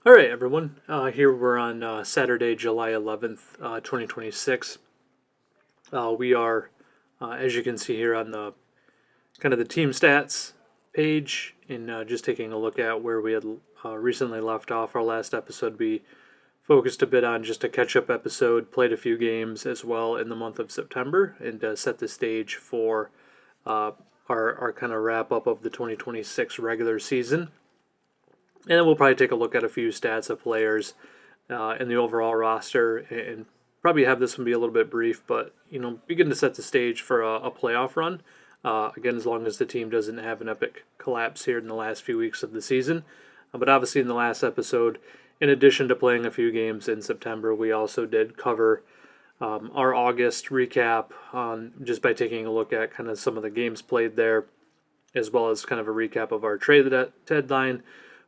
All right, everyone. Here we're on Saturday, July 11th, 2026. We are, as you can see here on the kind of the team stats page, and just taking a look at where we had recently left off. Our last episode, we focused a bit on just a catch up episode, played a few games as well in the month of September, and set the stage for uh, our kind of wrap up of the 2026 regular season. And then we'll probably take a look at a few stats of players in the overall roster, and probably have this one be a little bit brief, but begin to set the stage for a playoff run. Again, as long as the team doesn't have an epic collapse here in the last few weeks of the season. But obviously, in the last episode, in addition to playing a few games in September, we also did cover our August recap just by taking a look at kind of some of the games played there, as well as kind of a recap of our trade deadline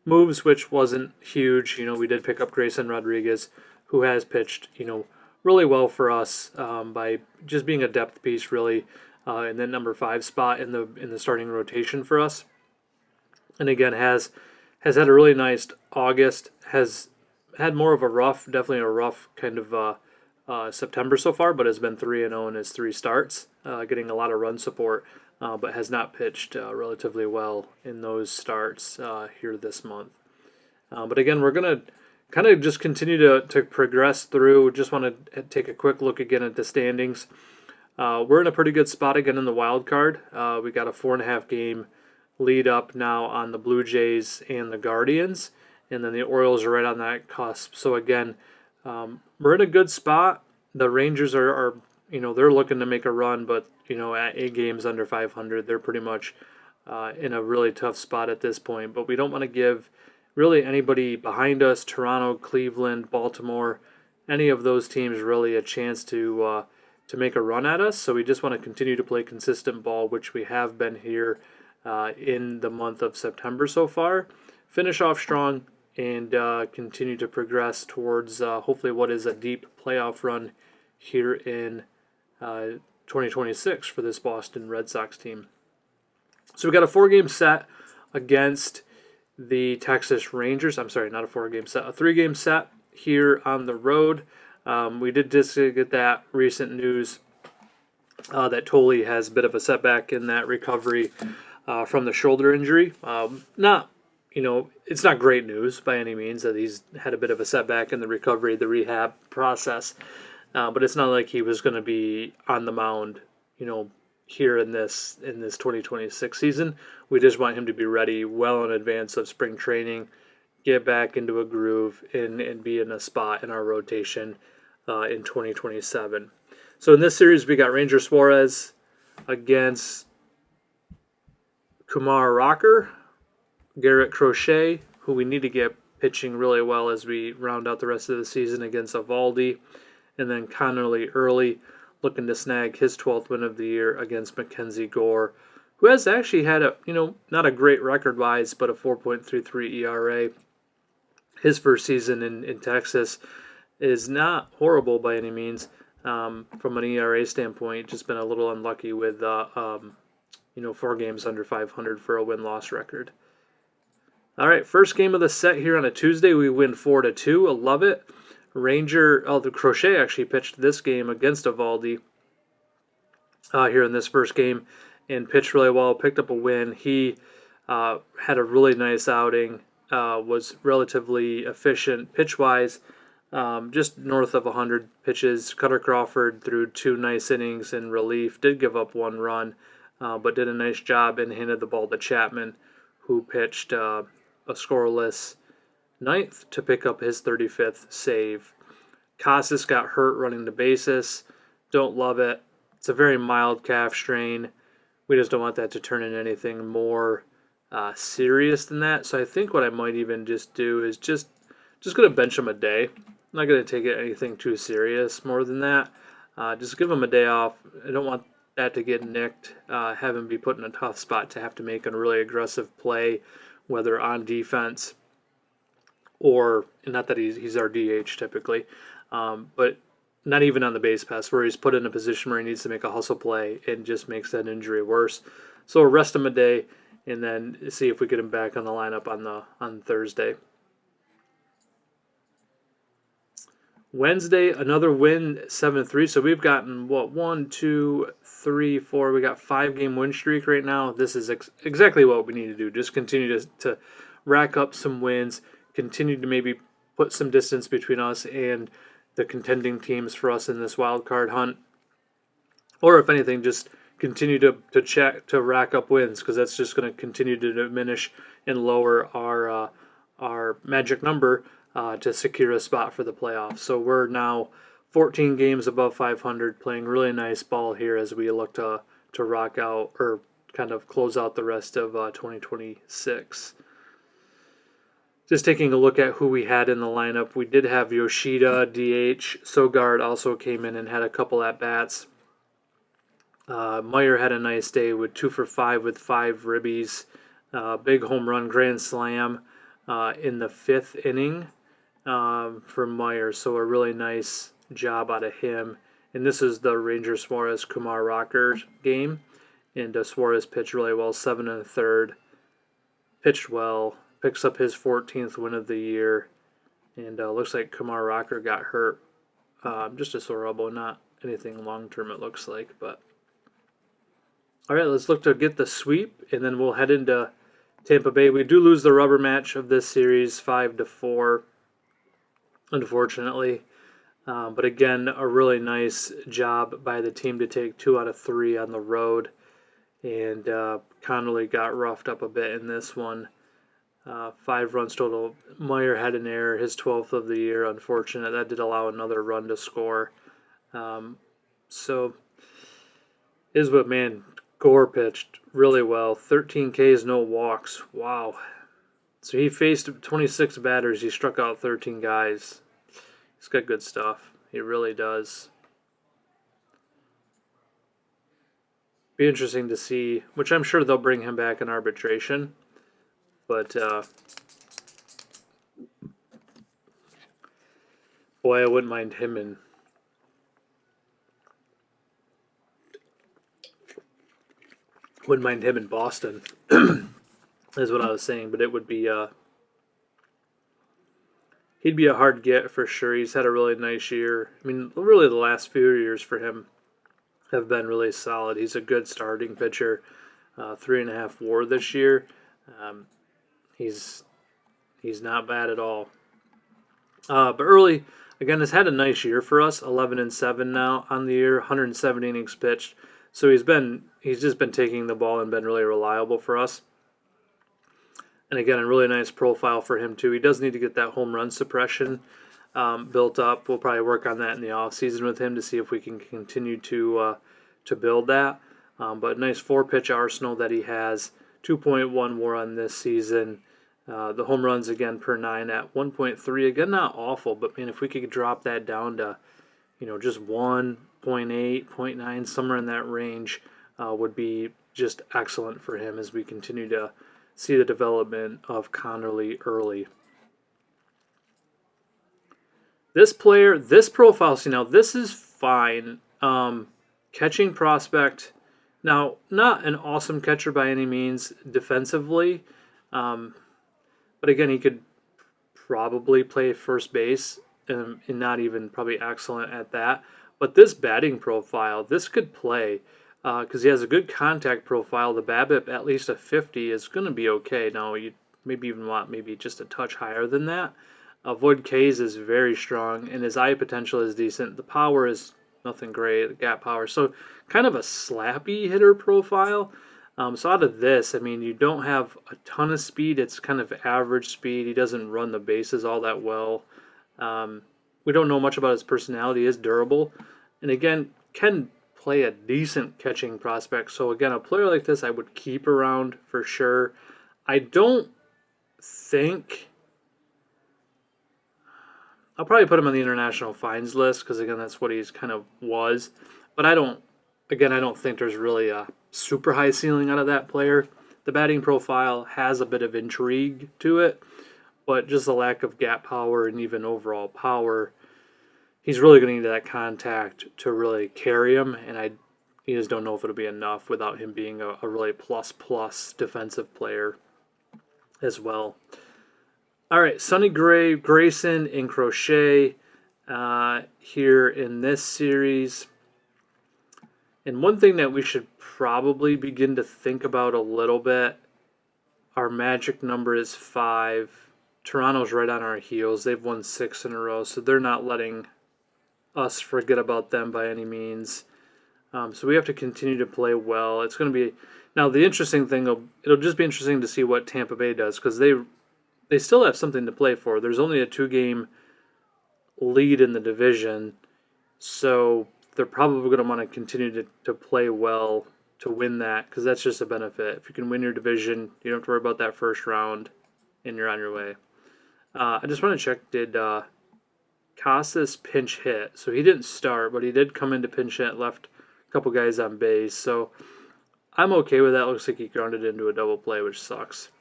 moves, which wasn't huge. We did pick up Grayson Rodriguez, who has pitched, really well for us by just being a depth piece, really, in that number 5 spot in the starting rotation for us. And again, has had a really nice August. Has had more of a definitely a rough kind of September so far, but has been 3-0 in his 3 starts, getting a lot of run support. But has not pitched relatively well in those starts here this month. But again, we're going to kind of just continue to progress through. Just want to take a quick look again at the standings. We're in a pretty good spot again in the wild card. We got a 4.5 game lead up now on the Blue Jays and the Guardians. And then the Orioles are right on that cusp. So again, we're in a good spot. The Rangers are they're looking to make a run, but, at 8 games under 500, they're pretty much in a really tough spot at this point. But we don't want to give really anybody behind us, Toronto, Cleveland, Baltimore, any of those teams really a chance to make a run at us. So we just want to continue to play consistent ball, which we have been here in the month of September so far. Finish off strong and continue to progress towards hopefully what is a deep playoff run here in 2026 for this Boston Red Sox team. So we got a 4-game set against the Texas Rangers. I'm sorry, not a 4-game set, a 3-game set here on the road. We did just get that recent news that Tolley has a bit of a setback in that recovery from the shoulder injury. It's not great news by any means that he's had a bit of a setback in the recovery, the rehab process. But it's not like he was going to be on the mound, here in this 2026 season. We just want him to be ready well in advance of spring training, get back into a groove, and be in a spot in our rotation in 2027. So in this series, we got Ranger Suarez against Kumar Rocker, Garrett Crochet, who we need to get pitching really well as we round out the rest of the season against Evaldi. And then Connerly Early looking to snag his 12th win of the year against Mackenzie Gore, who has actually had not a great record-wise, but a 4.33 ERA. His first season in Texas is not horrible by any means from an ERA standpoint. Just been a little unlucky with 4 games under 500 for a win-loss record. All right, first game of the set here on a Tuesday. We win 4-2. I love it. The Crochet actually pitched this game against Evaldi here in this first game and pitched really well, picked up a win. He had a really nice outing, was relatively efficient pitch-wise, just north of 100 pitches. Cutter Crawford threw 2 nice innings in relief, did give up 1 run, but did a nice job and handed the ball to Chapman, who pitched a scoreless 9th to pick up his 35th save. Casas got hurt running the bases. Don't love it. It's a very mild calf strain. We just don't want that to turn into anything more serious than that. So I think what I might even just do is just going to bench him a day. I'm not going to take it anything too serious more than that. Just give him a day off. I don't want that to get nicked. Have him be put in a tough spot to have to make a really aggressive play, whether on defense or not that he's our DH typically, but not even on the base pass where he's put in a position where he needs to make a hustle play and just makes that injury worse. So we'll rest him a day and then see if we get him back on the lineup on Thursday. Wednesday, another win, 7-3. So we've gotten, what, 1, 2, 3, 4. We got 5-game win streak right now. This is exactly what we need to do. Just continue to rack up some wins, continue to maybe put some distance between us and the contending teams for us in this wild card hunt. Or if anything, just continue to rack up wins, because that's just going to continue to diminish and lower our magic number to secure a spot for the playoffs. So we're now 14 games above 500, playing really nice ball here as we look to rock out or kind of close out the rest of 2026. Just taking a look at who we had in the lineup, we did have Yoshida, DH. Sogard also came in and had a couple at-bats. Meyer had a nice day with 2 for 5 with 5 ribbies. Big home run grand slam in the 5th inning for Meyer. So a really nice job out of him. And this is the Ranger Suarez Kumar Rocker game. And Suarez pitched really well, 7 1/3. Pitched well. Picks up his 14th win of the year. And looks like Kumar Rocker got hurt. Just a sore elbow, not anything long term it looks like. But all right, let's look to get the sweep, and then we'll head into Tampa Bay. We do lose the rubber match of this series, 5-4, unfortunately. But again, a really nice job by the team to take 2 out of 3 on the road. And Connolly got roughed up a bit in this one. 5 runs total. Meyer had an error, his 12th of the year. Unfortunate. That did allow another run to score. So, is what, man, Gore pitched really well. 13 Ks, no walks. Wow. So he faced 26 batters. He struck out 13 guys. He's got good stuff. He really does. Be interesting to see, which I'm sure they'll bring him back in arbitration. But, boy, I wouldn't mind him in. Wouldn't mind him in Boston, is what I was saying. But it would be, he'd be a hard get for sure. He's had a really nice year. I mean, really the last few years for him have been really solid. He's a good starting pitcher. 3.5 WAR this year. He's not bad at all. But early, again, has had a nice year for us. 11-7 now on the year. 107 innings pitched. So he's just been taking the ball and been really reliable for us. And again, a really nice profile for him too. He does need to get that home run suppression built up. We'll probably work on that in the offseason with him to see if we can continue to build that. But nice 4-pitch arsenal that he has. 2.1 WAR on this season. The home runs again per 9 at 1.3. Again, not awful, but man, if we could drop that down to, just 1.8, 0.9, somewhere in that range, would be just excellent for him as we continue to see the development of Connerly early. This player, this profile, see now, this is fine. Catching prospect. Now, not an awesome catcher by any means defensively. But again, he could probably play first base and not even probably excellent at that. But this batting profile, this could play because he has a good contact profile. The BABIP, at least a 50, is going to be okay. Now, you maybe even want maybe just a touch higher than that. Void K's is very strong, and his eye potential is decent. The power is nothing great, the gap power. So kind of a slappy hitter profile. So out of this, I mean, you don't have a ton of speed. It's kind of average speed. He doesn't run the bases all that well. We don't know much about his personality. He is durable. And again, can play a decent catching prospect. So again, a player like this I would keep around for sure. I don't think... I'll probably put him on the international fines list because, again, that's what he's kind of was. But I don't think there's really a super high ceiling out of that player. The batting profile has a bit of intrigue to it, but just the lack of gap power and even overall power, he's really going to need that contact to really carry him, and you just don't know if it'll be enough without him being a really plus defensive player as well. All right, Sonny Gray, Grayson, and Crochet. here in this series. And one thing that we should probably begin to think about a little bit, our magic number is 5. Toronto's right on our heels. They've won 6 in a row, so they're not letting us forget about them by any means. So we have to continue to play well. It's going to be now the interesting thing. It'll just be interesting to see what Tampa Bay does because they still have something to play for. There's only a 2-game lead in the division, so they're probably going to want to continue to play well to win that because that's just a benefit. If you can win your division, you don't have to worry about that first round, and you're on your way. I just want to check, did Casas pinch hit? So he didn't start, but he did come into pinch hit, left a couple guys on base. So I'm okay with that. Looks like he grounded into a double play, which sucks.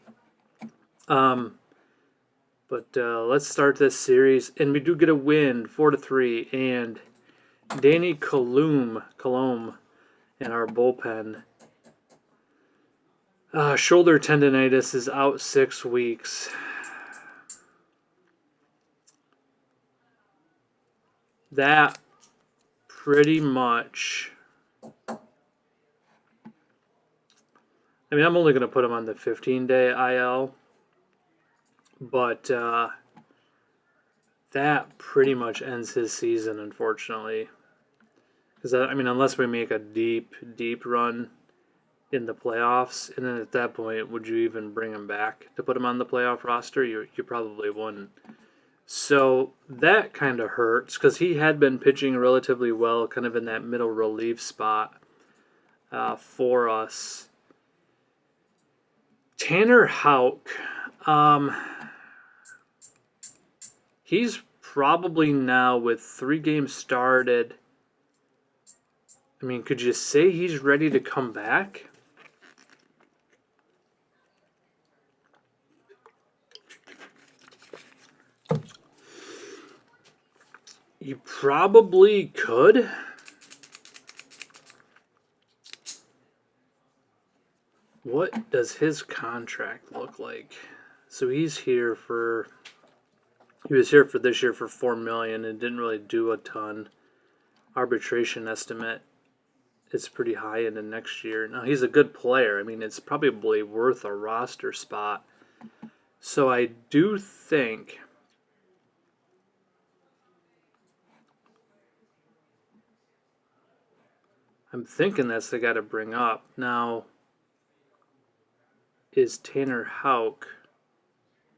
But let's start this series, and we do get a win, 4-3, and Danny Colomb in our bullpen. Shoulder tendonitis is out 6 weeks. That pretty much. I mean, I'm only going to put him on the 15-day IL, but that pretty much ends his season, unfortunately. Because I mean, unless we make a deep run in the playoffs, and then at that point, would you even bring him back to put him on the playoff roster? You probably wouldn't. So that kind of hurts because he had been pitching relatively well, kind of in that middle relief spot for us. Tanner Houck, he's probably now with 3 games started. I mean, could you say he's ready to come back? You probably could. What does his contract look like? So he was here for this year for $4 million and didn't really do a ton. Arbitration estimate is pretty high into next year. Now he's a good player. I mean, it's probably worth a roster spot. So I do think I'm thinking that's the guy to bring up. Now, is Tanner Houck?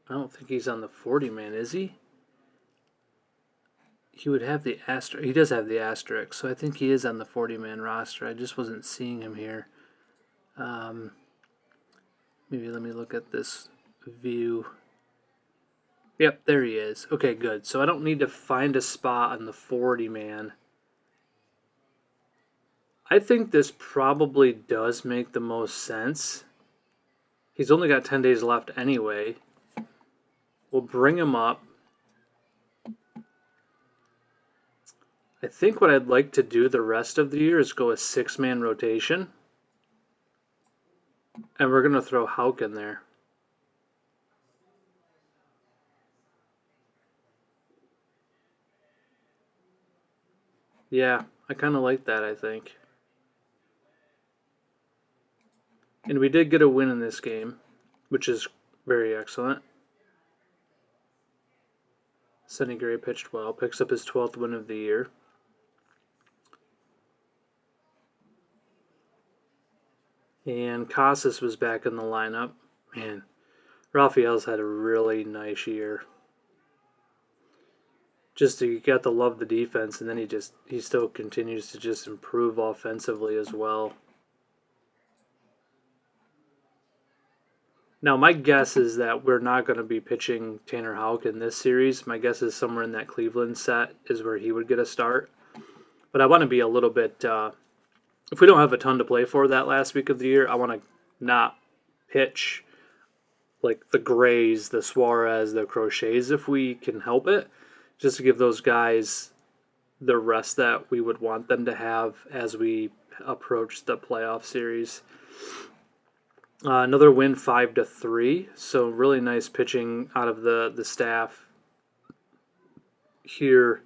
I don't think he's on the 40-man, is he? He would have the asterisk. He does have the asterisk, so I think he is on the 40-man roster. I just wasn't seeing him here. Maybe let me look at this view. Yep, there he is. Okay, good. So I don't need to find a spot on the 40-man. I think this probably does make the most sense. He's only got 10 days left anyway. We'll bring him up. I think what I'd like to do the rest of the year is go a 6-man rotation. And we're going to throw Houck in there. Yeah, I kind of like that, I think. And we did get a win in this game, which is very excellent. Sonny Gray pitched well, picks up his 12th win of the year. And Casas was back in the lineup. Man, Rafael's had a really nice year. Just you got to love the defense, and then he still continues to just improve offensively as well. Now, my guess is that we're not going to be pitching Tanner Houck in this series. My guess is somewhere in that Cleveland set is where he would get a start. But I want to be a little bit, if we don't have a ton to play for that last week of the year, I want to not pitch like the Grays, the Suarez, the Crochets if we can help it, just to give those guys the rest that we would want them to have as we approach the playoff series. Another win, 5-3. So really nice pitching out of the staff here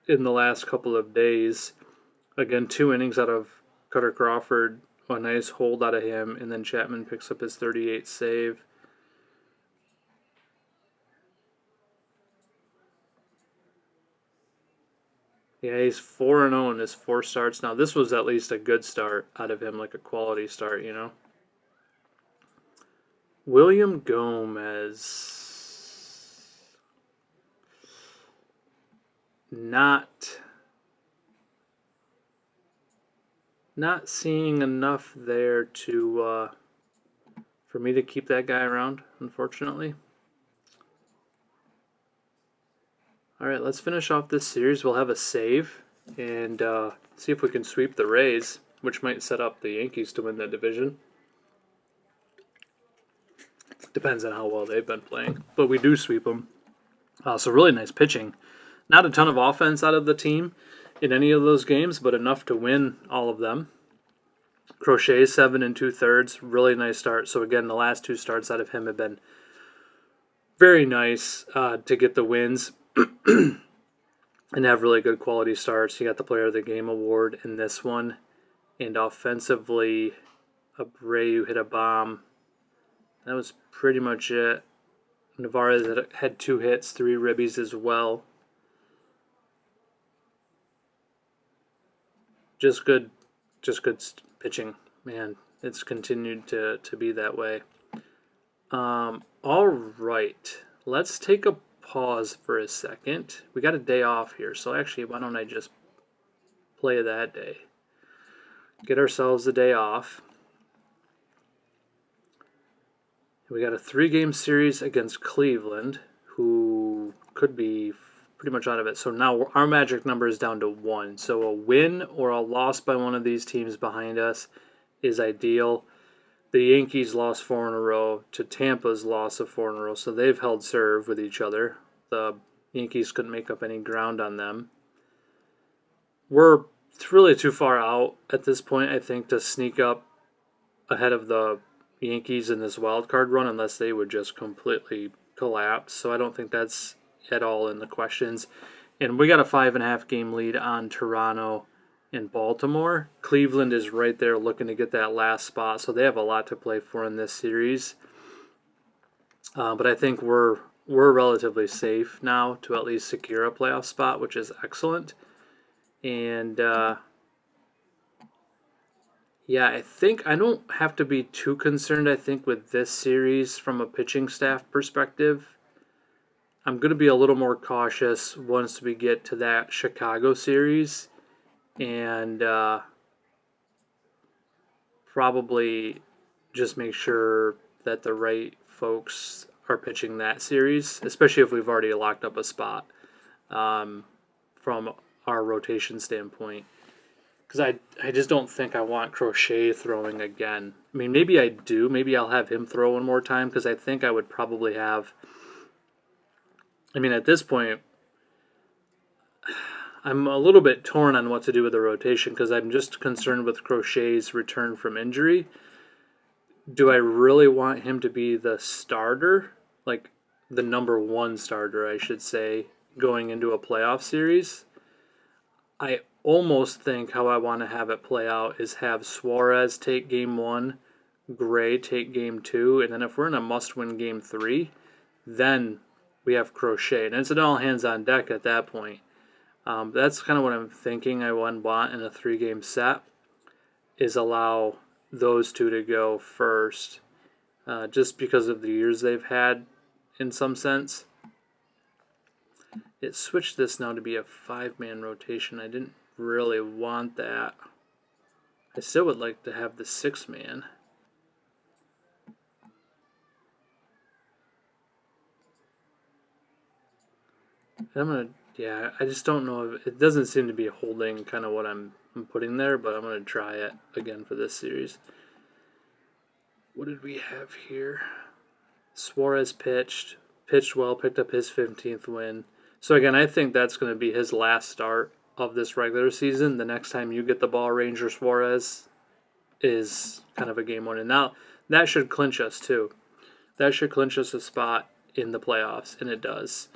in the last couple of days. Again, 2 innings out of Cutter Crawford, a nice hold out of him, and then Chapman picks up his 38th save. Yeah, he's 4-0 in his 4 starts now. This was at least a good start out of him, like a quality start, you know. William Gomez. Not seeing enough there to for me to keep that guy around, unfortunately. All right, let's finish off this series. We'll have a save and see if we can sweep the Rays, which might set up the Yankees to win that division. Depends on how well they've been playing, but we do sweep them. So really nice pitching. Not a ton of offense out of the team in any of those games, but enough to win all of them. Crochet 7 2/3, really nice start. So again, the last 2 starts out of him have been very nice to get the wins and have really good quality starts. You got the Player of the Game award in this one, and offensively, Abreu hit a bomb. That was pretty much it. Navarez had 2 hits, 3 ribbies as well. Just good pitching, man. It's continued to be that way. All right, let's take a pause for a second. We got a day off here, so actually, why don't I just play that day? Get ourselves a day off. We got a 3-game series against Cleveland, who could be pretty much out of it. So now our magic number is down to 1. So a win or a loss by one of these teams behind us is ideal. The Yankees lost 4 in a row to Tampa's loss of 4 in a row, so they've held serve with each other. The Yankees couldn't make up any ground on them. We're really too far out at this point, I think, to sneak up ahead of the Yankees in this wild card run unless they would just completely collapse. So I don't think that's at all in the questions. And we got a 5.5 game lead on Toronto and Baltimore. Cleveland is right there looking to get that last spot, so they have a lot to play for in this series. But I think we're relatively safe now to at least secure a playoff spot, which is excellent. And yeah, I think I don't have to be too concerned, I think, with this series from a pitching staff perspective. I'm going to be a little more cautious once we get to that Chicago series and probably just make sure that the right folks are pitching that series, especially if we've already locked up a spot from our rotation standpoint. Because I just don't think I want Crochet throwing again. I mean, maybe I do. Maybe I'll have him throw one more time because I think I would probably have... I mean, at this point, I'm a little bit torn on what to do with the rotation because I'm just concerned with Crochet's return from injury. Do I really want him to be the starter, like the number 1 starter, I should say, going into a playoff series? I almost think how I want to have it play out is have Suarez take game 1, Gray take game 2, and then if we're in a must-win game 3, then we have Crochet. And it's an all-hands-on deck at that point. That's kind of what I'm thinking I would want in a 3-game set, is allow those 2 to go first, just because of the years they've had in some sense. It switched this now to be a 5-man rotation. I didn't really want that. I still would like to have the 6-man. I just don't know. It doesn't seem to be holding kind of what I'm putting there, but I'm going to try it again for this series. What did we have here? Suarez pitched well, picked up his 15th win. So again, I think that's going to be his last start of this regular season. The next time you get the ball, Ranger Suarez, is kind of a game 1. And now that should clinch us too. That should clinch us a spot in the playoffs, and it does.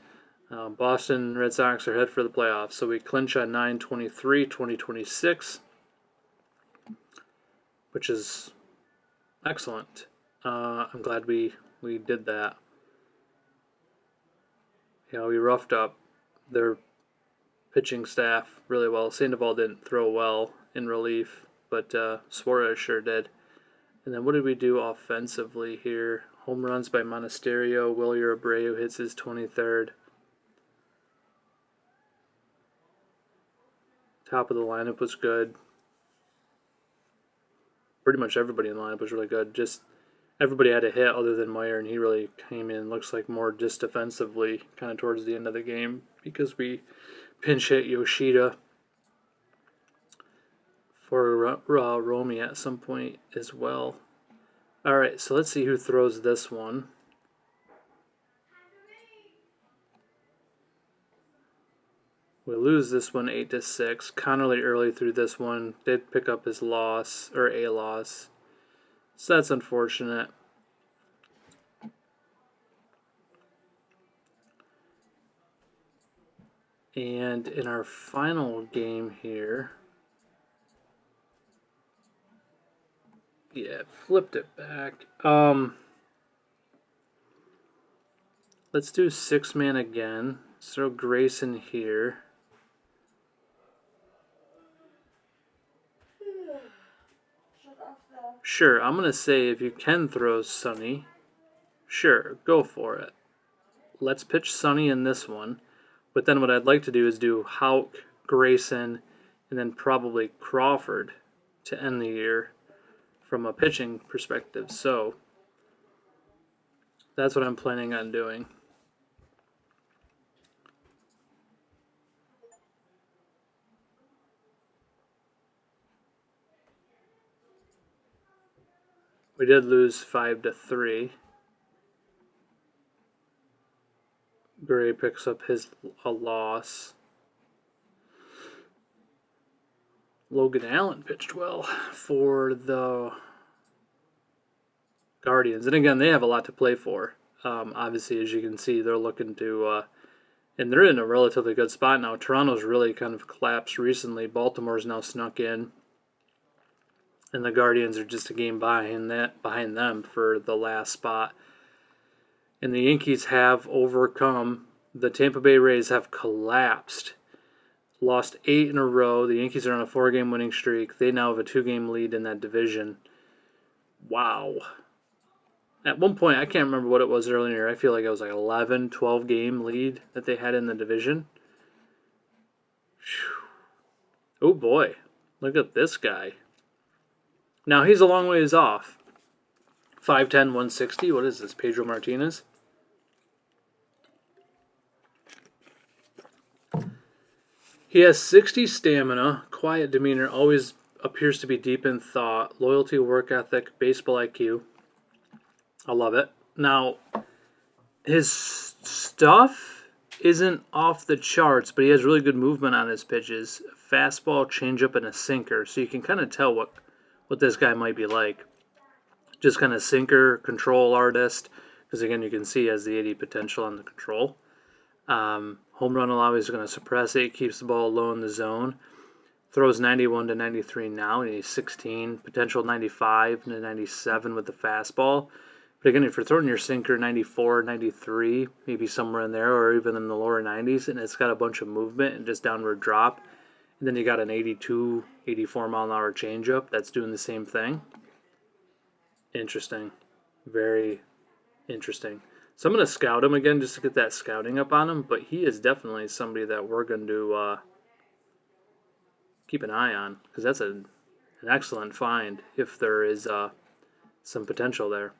Boston Red Sox are head for the playoffs, so we clinch on 9/23/2026, which is excellent. I'm glad we did that. We roughed up their pitching staff really well. Sandoval didn't throw well in relief, but Suarez sure did. And then what did we do offensively here? Home runs by Monasterio. Wilyer Abreu hits his 23rd. Top of the lineup was good. Pretty much everybody in the lineup was really good. Just everybody had a hit other than Meyer, and he really came in, looks like, more just defensively kind of towards the end of the game because we pinch hit Yoshida for Romy at some point as well. All right, so let's see who throws this one. We lose this one 8-6. Connerly early through this one did pick up his loss, or a loss. So that's unfortunate. And in our final game here, flipped it back. Let's do 6-man again. Throw Grayson here. Sure, I'm going to say if you can throw Sonny, sure, go for it. Let's pitch Sonny in this one. But then what I'd like to do is do Houck, Grayson, and then probably Crawford to end the year from a pitching perspective. So that's what I'm planning on doing. We did lose 5-3. Gray picks up a loss. Logan Allen pitched well for the Guardians. And again, they have a lot to play for. Obviously, as you can see, they're looking to... and they're in a relatively good spot now. Toronto's really kind of collapsed recently. Baltimore's now snuck in. And the Guardians are just a game behind them for the last spot. And the Yankees have overcome. The Tampa Bay Rays have collapsed. Lost 8 in a row. The Yankees are on a 4-game winning streak. They now have a 2-game lead in that division. Wow. At one point, I can't remember what it was earlier. I feel like it was like 11, 12-game lead that they had in the division. Whew. Oh boy. Look at this guy. Now, he's a long ways off. 5'10", 160. What is this, Pedro Martinez? He has 60 stamina, quiet demeanor, always appears to be deep in thought, loyalty, work ethic, baseball IQ. I love it. Now, his stuff isn't off the charts, but he has really good movement on his pitches. Fastball, changeup, and a sinker. So you can kind of tell what this guy might be like. Just kind of sinker, control artist. Because again, you can see he has the 80 potential on the control. Home run allow, he's going to suppress it. Keeps the ball low in the zone. Throws 91 to 93 now, and he's 16. Potential 95 to 97 with the fastball. But again, if you're throwing your sinker 94, 93, maybe somewhere in there, or even in the lower 90s, and it's got a bunch of movement and just downward drop, and then you got an 82, 84 mile an hour changeup that's doing the same thing. Interesting. Very interesting. So I'm going to scout him again just to get that scouting up on him, but he is definitely somebody that we're going to keep an eye on, because that's an excellent find if there is some potential there.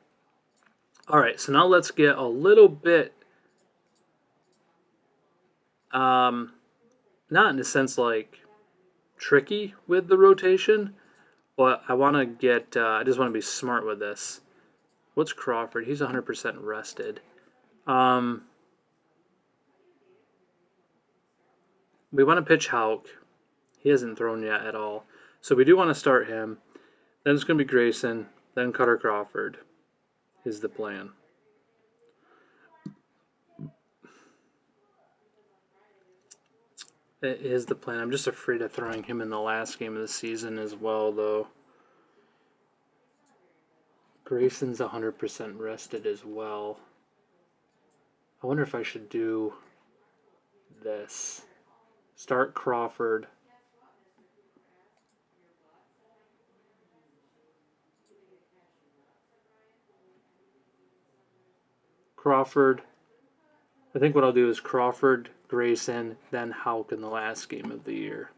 All right, so now let's get a little bit, not in a sense like tricky with the rotation, but I want to get, I just want to be smart with this. What's Crawford? He's 100% rested. We want to pitch Houck. He hasn't thrown yet at all. So we do want to start him. Then it's going to be Grayson. Then Cutter Crawford is the plan. That is the plan. I'm just afraid of throwing him in the last game of the season as well, though. Grayson's 100% rested as well. I wonder if I should do this. Start Crawford. I think what I'll do is Crawford, Grayson, then Houck in the last game of the year.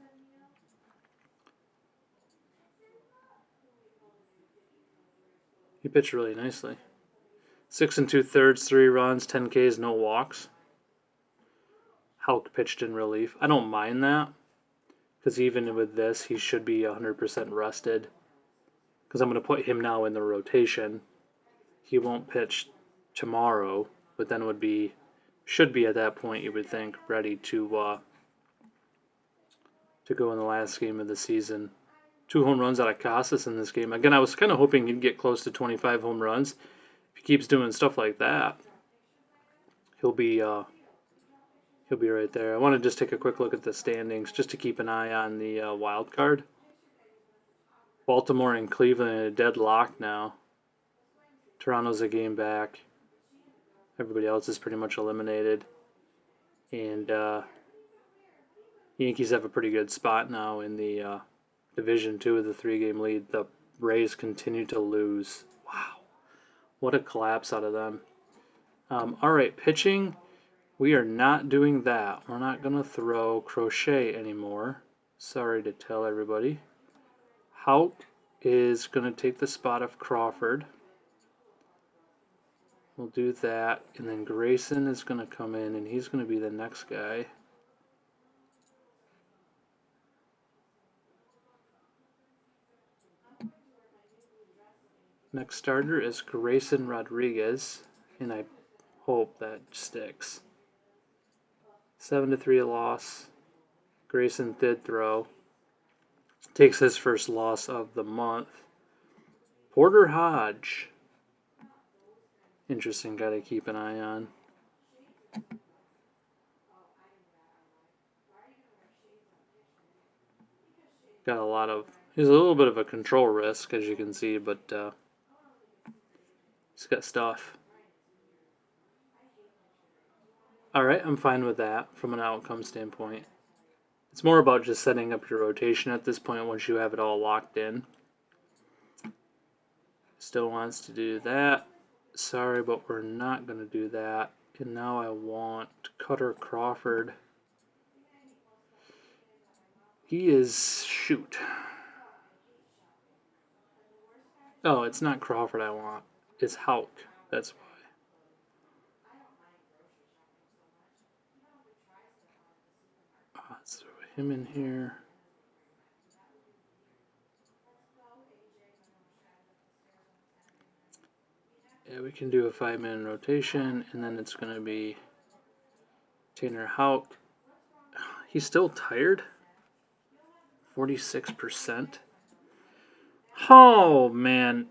He pitched really nicely. 6 2/3, 3 runs, 10 Ks, no walks. Houck pitched in relief. I don't mind that, because even with this, he should be 100% rested. Because I'm going to put him now in the rotation. He won't pitch tomorrow, but then should be at that point, you would think, ready to go in the last game of the season. 2 home runs out of Casas in this game. Again, I was kind of hoping he'd get close to 25 home runs. If he keeps doing stuff like that, he'll be right there. I want to just take a quick look at the standings just to keep an eye on the wild card. Baltimore and Cleveland in a deadlock now. Toronto's a game back. Everybody else is pretty much eliminated. And Yankees have a pretty good spot now in the Division 2 with a 3-game lead. The Rays continue to lose. Wow. What a collapse out of them. All right, pitching. We are not doing that. We're not going to throw Crochet anymore. Sorry to tell everybody. Houck is going to take the spot of Crawford. We'll do that. And then Grayson is going to come in, and he's going to be the next guy. Next starter is Grayson Rodriguez, and I hope that sticks. 7-3 loss. Grayson did throw. Takes his first loss of the month. Porter Hodge. Interesting guy to keep an eye on. He's a little bit of a control risk, as you can see, but he's got stuff. Alright, I'm fine with that from an outcome standpoint. It's more about just setting up your rotation at this point once you have it all locked in. Still wants to do that. Sorry, but we're not going to do that. And now I want Cutter Crawford. He is... shoot. Oh, it's not Crawford I want. It's Houck. That's why. Let's throw him in here. Yeah, we can do a 5-man rotation, and then it's going to be Tanner Houck. He's still tired. 46%. Oh, man.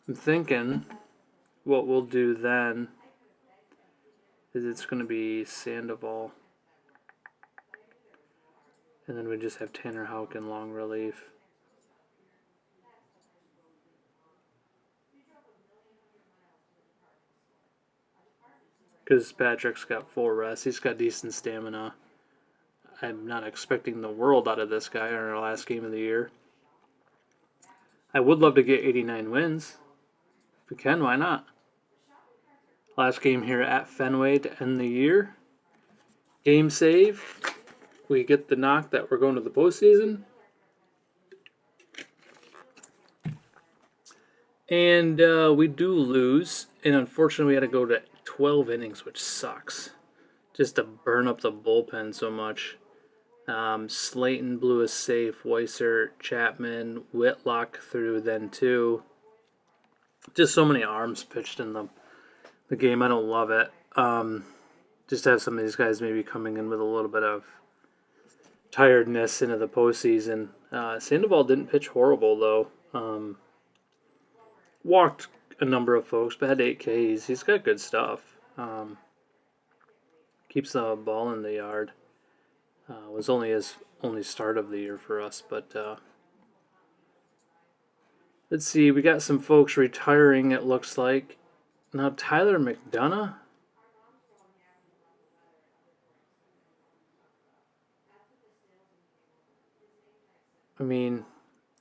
I'm thinking what we'll do then is it's going to be Sandoval. And then we just have Tanner Houck in long relief. Because Patrick's got full rest. He's got decent stamina. I'm not expecting the world out of this guy on our last game of the year. I would love to get 89 wins. If we can, why not? Last game here at Fenway to end the year. Game save. We get the knock that we're going to the postseason. And we do lose. And unfortunately, we had to go to 12 innings, which sucks. Just to burn up the bullpen so much. Slayton blew a safe. Weiser, Chapman, Whitlock threw then too. Just so many arms pitched in the game. I don't love it. Just to have some of these guys maybe coming in with a little bit of tiredness into the postseason. Sandoval didn't pitch horrible though. Walked a number of folks, but had 8 Ks. He's got good stuff. Keeps the ball in the yard. Was only his only start of the year for us, but let's see. We got some folks retiring, it looks like. Now, Tyler McDonough? I mean,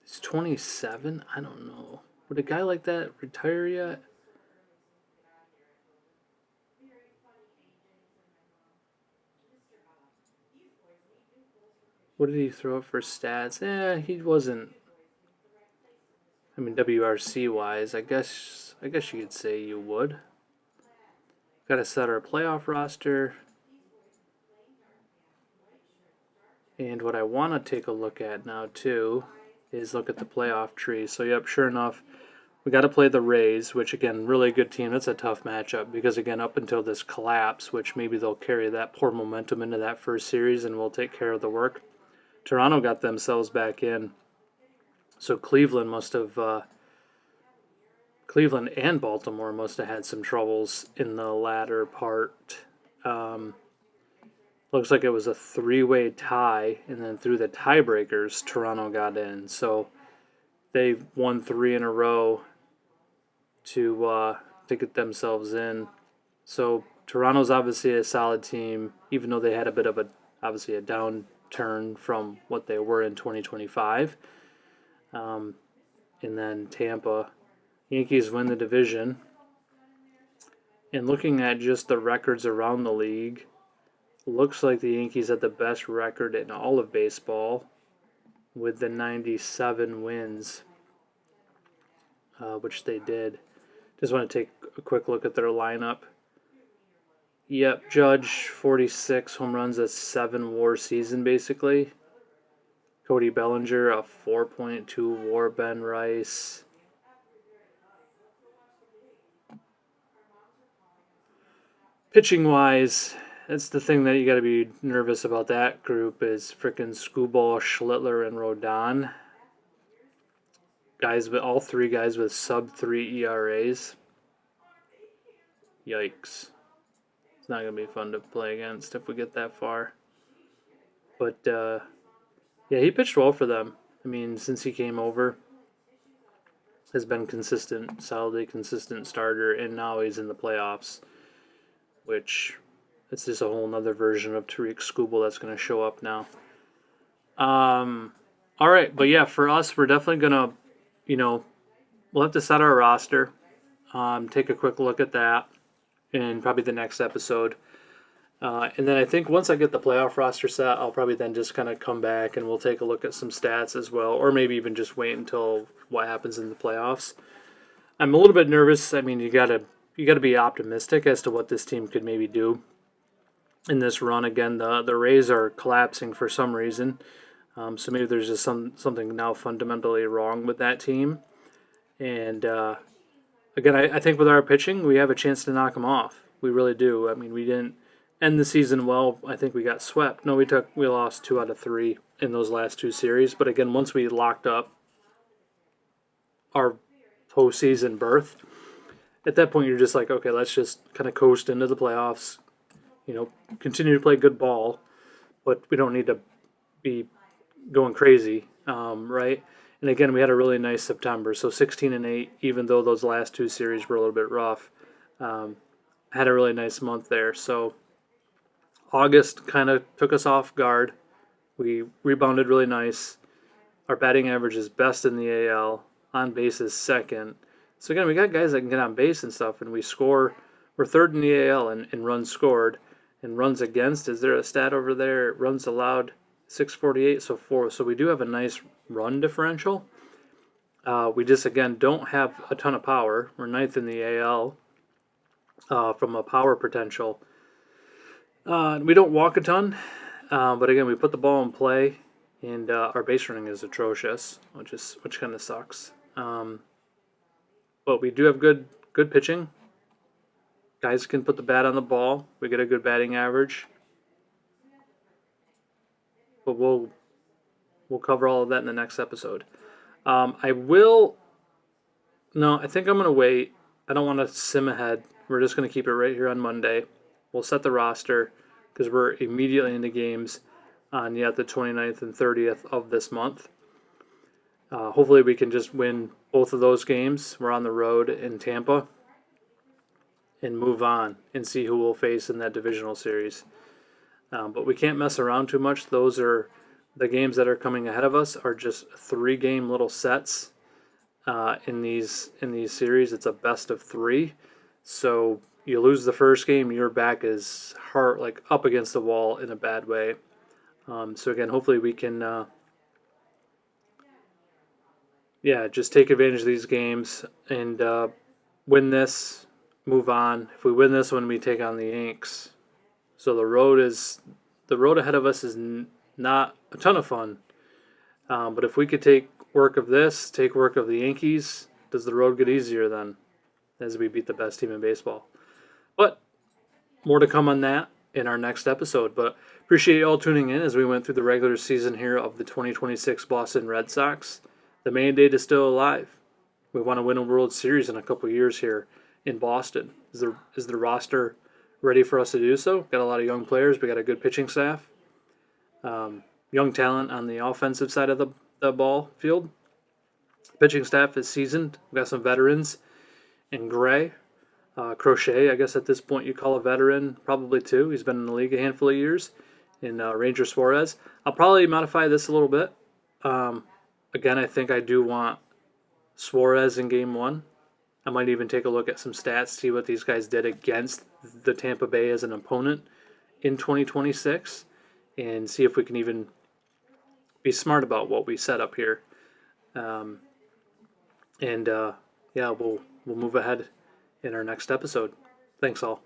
he's 27? I don't know. Would a guy like that retire yet? What did he throw up for stats? He wasn't. I mean, WRC wise, I guess you could say you would. Got to set our playoff roster. And what I want to take a look at now too is look at the playoff tree. So yep, sure enough, we got to play the Rays, which again, really good team. That's a tough matchup because again, up until this collapse, which maybe they'll carry that poor momentum into that first series and we'll take care of the work. Toronto got themselves back in. So Cleveland and Baltimore must have had some troubles in the latter part. Looks like it was a 3-way tie, and then through the tiebreakers, Toronto got in. So they won 3 in a row to get themselves in. So Toronto's obviously a solid team, even though they had a bit of a downturn from what they were in 2025. And then Tampa. Yankees win the division. And looking at just the records around the league, looks like the Yankees had the best record in all of baseball with the 97 wins, which they did. Just want to take a quick look at their lineup. Yep, Judge, 46 home runs, a 7 WAR season basically. Cody Bellinger, a 4.2 WAR. Ben Rice. Pitching-wise, that's the thing that you got to be nervous about that group is frickin' Skubal, Schlittler, and Rodon. All 3 guys with sub-3 ERAs. Yikes. It's not going to be fun to play against if we get that far. But, yeah, he pitched well for them. I mean, since he came over, has been consistent, solidly consistent starter, and now he's in the playoffs, which it's just a whole nother version of Tariq Skubal that's going to show up now. All right, but yeah, for us, we're definitely going to, we'll have to set our roster, take a quick look at that, in probably the next episode. And then I think once I get the playoff roster set, I'll probably then just kind of come back and we'll take a look at some stats as well, or maybe even just wait until what happens in the playoffs. I'm a little bit nervous. I mean, you gotta be optimistic as to what this team could maybe do in this run. Again, the Rays are collapsing for some reason, so maybe there's just something now fundamentally wrong with that team. And again, I think with our pitching, we have a chance to knock them off. We really do. I mean, we didn't end the season well. I think we got swept. No, we lost 2 out of 3 in those last 2 series. But again, once we locked up our postseason berth, at that point you're just like, okay, let's just kind of coast into the playoffs. Continue to play good ball, but we don't need to be going crazy, right? And again, we had a really nice September, so 16-8. Even though those last 2 series were a little bit rough, had a really nice month there. So August kind of took us off guard. We rebounded really nice. Our batting average is best in the AL. On base is second. So again, we got guys that can get on base and stuff, and we score. We're third in the AL in runs scored. And runs against, is there a stat over there? Runs allowed, 648, so 4. So we do have a nice run differential. We just, again, don't have a ton of power. We're 9th in the AL from a power potential. We don't walk a ton, but again, we put the ball in play, and our base running is atrocious, which kind of sucks. But we do have good pitching. Guys can put the bat on the ball. We get a good batting average. but we'll cover all of that in the next episode. I will. No, I think I'm going to wait. I don't want to sim ahead. We're just going to keep it right here on Monday. We'll set the roster because we're immediately into games on the 29th and 30th of this month. Hopefully we can just win both of those games. We're on the road in Tampa and move on and see who we'll face in that divisional series. But we can't mess around too much. Those are the games that are coming ahead of us are just 3-game little sets. In these series, it's a best of 3. So you lose the first game, your back is hard, like up against the wall in a bad way. So again, hopefully we can, just take advantage of these games and win this, move on. If we win this one, we take on the Yanks. So the road ahead of us is not a ton of fun. But if we could take work of the Yankees, does the road get easier then as we beat the best team in baseball? But more to come on that in our next episode. But appreciate you all tuning in as we went through the regular season here of the 2026 Boston Red Sox. The mandate is still alive. We want to win a World Series in a couple years here in Boston. Is the roster ready for us to do so? Got a lot of young players. We got a good pitching staff. Young talent on the offensive side of the ball field. Pitching staff is seasoned. We've got some veterans in Gray. Crochet, I guess at this point you call a veteran, probably too. He's been in the league a handful of years. And Ranger Suarez. I'll probably modify this a little bit. Again, I think I do want Suarez in Game 1. I might even take a look at some stats, see what these guys did against the Tampa Bay as an opponent in 2026, and see if we can even be smart about what we set up here. We'll move ahead in our next episode. Thanks all.